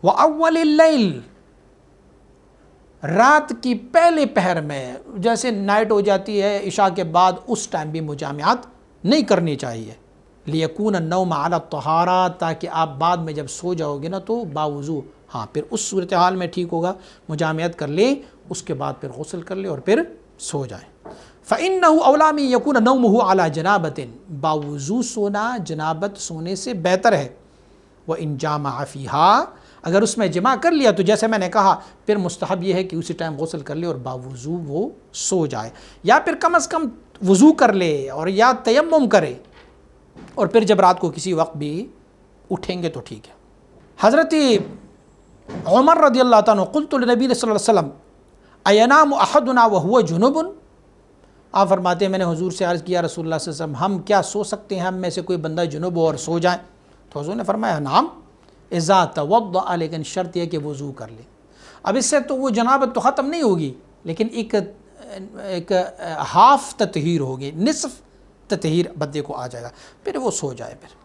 وَأَوَّلِ اللَّيْلِ، رات کی پہلے پہر میں، جیسے نائٹ ہو جاتی ہے عشاء کے بعد، اس ٹائم بھی مجامعات نہیں کرنی چاہیے. لِيَكُونَ النَّوْمَ عَلَى الطَّهَارَةِ، تاکہ آپ بعد میں جب سو جاؤ گے نا تو باوضو، ہاں پھر اس صورتحال میں ٹھیک ہوگا، مجامعت کر لیں، اس کے بعد پھر غسل کر لیں اور پھر سو جائیں. فَإِنَّهُ أَوْلَىٰ مِن يَكُونَ نَوْمُهُ عَلَى جَنَابَةٍ، باوضو سونا جنابت سونے سے بہتر ہے. وَإِن جَامَعَ فِيهَا، اگر اس میں جمع کر لیا تو جیسے میں نے کہا پھر مستحب یہ ہے کہ اسی ٹائم غسل کر لے اور باوضو وہ سو جائے، یا پھر کم از کم وضو کر لے اور یا تیمم کرے، اور پھر جب رات کو کسی وقت بھی اٹھیں گے تو ٹھیک ہے. حضرت عمر رضی اللہ تعالیٰ عنہ، قلت للنبی صلی اللہ علیہ وسلم اینام احدنا وهو جنوب، آپ فرماتے ہیں میں نے حضور سے عرض کیا رسول اللہ صلی اللہ علیہ وسلم ہم کیا سو سکتے ہیں، ہم میں سے کوئی بندہ جنوب ہو اور سو جائیں؟ تو حضور نے فرمایا نعم اذا توضأ، لیکن شرط یہ کہ وضو کر لے. اب اس سے تو وہ جنابت تو ختم نہیں ہوگی، لیکن ایک ہاف تطہیر ہوگی، نصف تطہیر بندے کو آ جائے گا، پھر وہ سو جائے. پھر